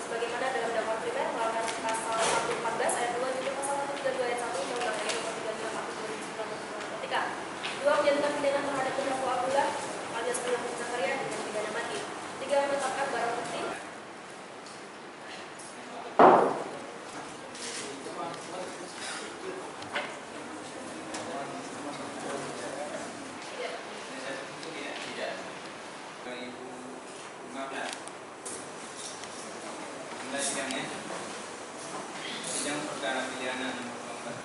Sebagaimana dalam dakwaan primer melakukan pasal 114 ayat 2 juga pasal 132 ayat 1 Undang-Undang RI Nomor 35 Tahun 2019 ketika 2 menjatuhkan pidana terhadap terdakwa Abdullah alias Abdullah Zakaria dengan pidana mati. 3 menetapkan barang bukti. Sidangnya, sidang perkara pidana nomor 14.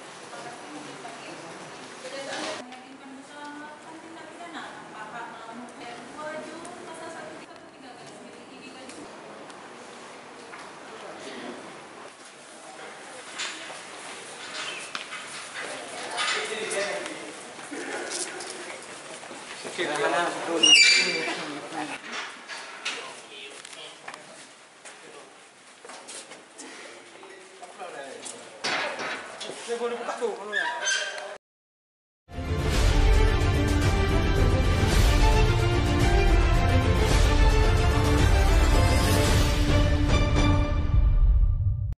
Saya boleh buka tuh kalau ya.